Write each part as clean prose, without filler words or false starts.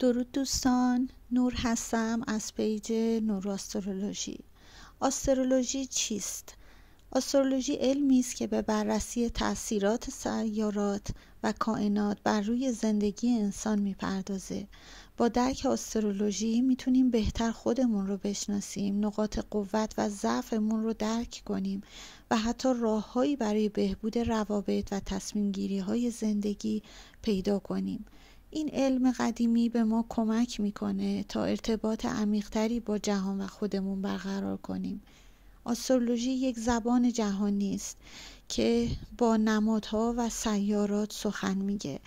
درود دوستان، نور هستم از پیج نور آسترولوژی. آسترولوژی چیست؟ آسترولوژی علمی است که به بررسی تأثیرات سیارات و کائنات بر روی زندگی انسان میپردازه. با درک آسترولوژی میتونیم بهتر خودمون رو بشناسیم، نقاط قوت و ضعفمون رو درک کنیم و حتی راههایی برای بهبود روابط و تصمیم گیری های زندگی پیدا کنیم. این علم قدیمی به ما کمک میکنه تا ارتباط عمیق‌تری با جهان و خودمون برقرار کنیم. آسترولوژی یک زبان جهانی است که با نمادها و سیارات سخن میگه.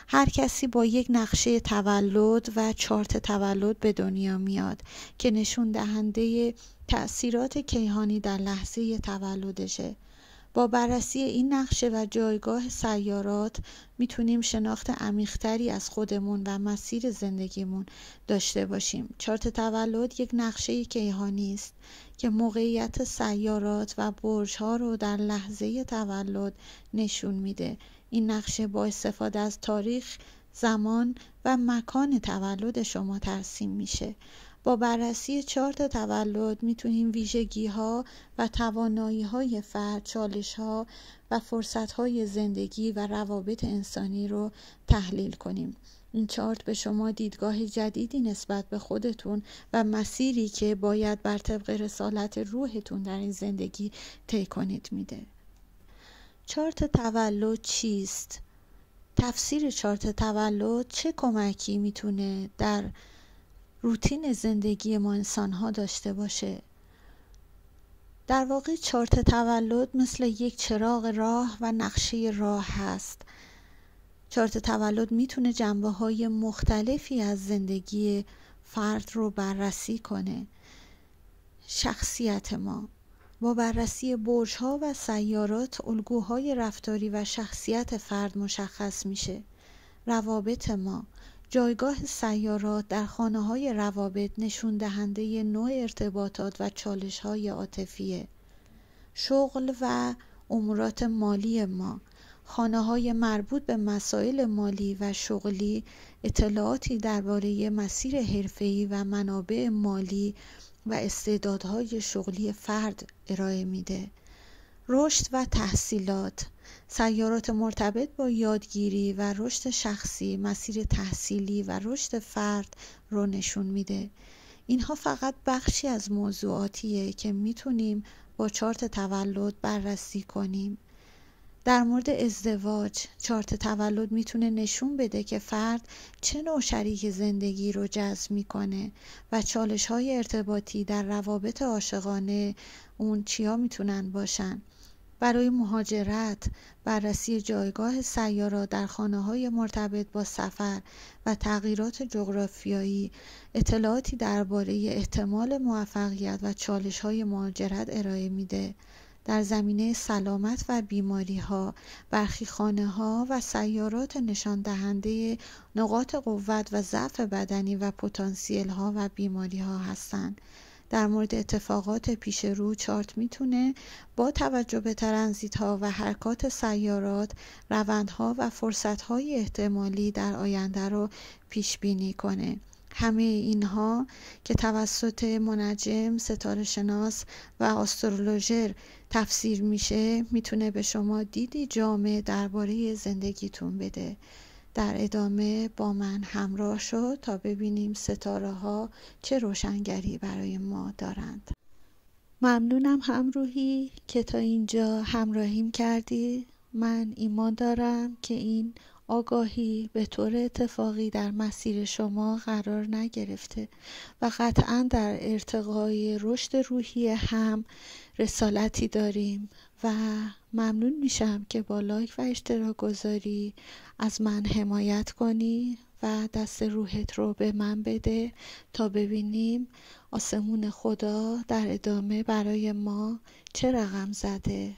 هر کسی با یک نقشه تولد و چارت تولد به دنیا میاد که نشون دهنده تأثیرات کیهانی در لحظه تولدشه. با بررسی این نقشه و جایگاه سیارات میتونیم شناخت عمیق‌تری از خودمون و مسیر زندگیمون داشته باشیم. چارت تولد یک نقشه کیهانی است که موقعیت سیارات و برج‌ها رو در لحظه تولد نشون میده. این نقشه با استفاده از تاریخ، زمان و مکان تولد شما ترسیم میشه. با بررسی چارت تولد میتونیم ویژگی‌ها و توانایی‌های فرد، چالش‌ها و فرصت‌های زندگی و روابط انسانی رو تحلیل کنیم. این چارت به شما دیدگاه جدیدی نسبت به خودتون و مسیری که باید بر طبق رسالت روحتون در این زندگی طی کنید میده. چارت تولد چیست؟ تفسیر چارت تولد چه کمکی میتونه در روتین زندگی ما انسان‌ها داشته باشه؟ در واقع چارت تولد مثل یک چراغ راه و نقشه راه هست. چارت تولد میتونه جنبه‌های مختلفی از زندگی فرد رو بررسی کنه. شخصیت ما با بررسی برج‌ها و سیارات الگوهای رفتاری و شخصیت فرد مشخص میشه. روابط ما، جایگاه سیارات در خانه‌های روابط نشون دهنده نوع ارتباطات و چالش‌های عاطفیه. شغل و امورات مالی ما، خانه‌های مربوط به مسائل مالی و شغلی اطلاعاتی درباره مسیر حرفه‌ای و منابع مالی و استعدادهای شغلی فرد ارائه میده. رشد و تحصیلات، سیارات مرتبط با یادگیری و رشد شخصی، مسیر تحصیلی و رشد فرد رو نشون میده. اینها فقط بخشی از موضوعاتیه که میتونیم با چارت تولد بررسی کنیم. در مورد ازدواج، چارت تولد میتونه نشون بده که فرد چه نوع شریک زندگی رو جذب میکنه و چالش‌های ارتباطی در روابط عاشقانه اون چیا میتونن باشن. برای مهاجرت، بررسی جایگاه سیارات در خانه‌های مرتبط با سفر و تغییرات جغرافیایی اطلاعاتی درباره احتمال موفقیت و چالش‌های مهاجرت ارائه میده. در زمینه سلامت و بیماری‌ها، برخی خانه‌ها و سیارات نشان دهنده نقاط قوت و ضعف بدنی و پتانسیل‌ها و بیماری‌ها هستند. در مورد اتفاقات پیش رو، چارت میتونه با توجه به ترانزیت‌ها و حرکات سیارات، روندها و فرصت‌های احتمالی در آینده رو پیش بینی کنه. همه اینها که توسط منجم، ستاره شناس و آسترولوژر تفسیر میشه، میتونه به شما دیدی جامع درباره زندگیتون بده. در ادامه با من همراه شو تا ببینیم ستاره ها چه روشنگری برای ما دارند. ممنونم همراهی که تا اینجا همراهیم کردی. من ایمان دارم که این آگاهی به طور اتفاقی در مسیر شما قرار نگرفته و قطعا در ارتقای رشد روحی هم رسالتی داریم و ممنون میشم که با لایک و اشتراک گذاری از من حمایت کنی و دست روحت رو به من بده تا ببینیم آسمون خدا در ادامه برای ما چه رقم زده.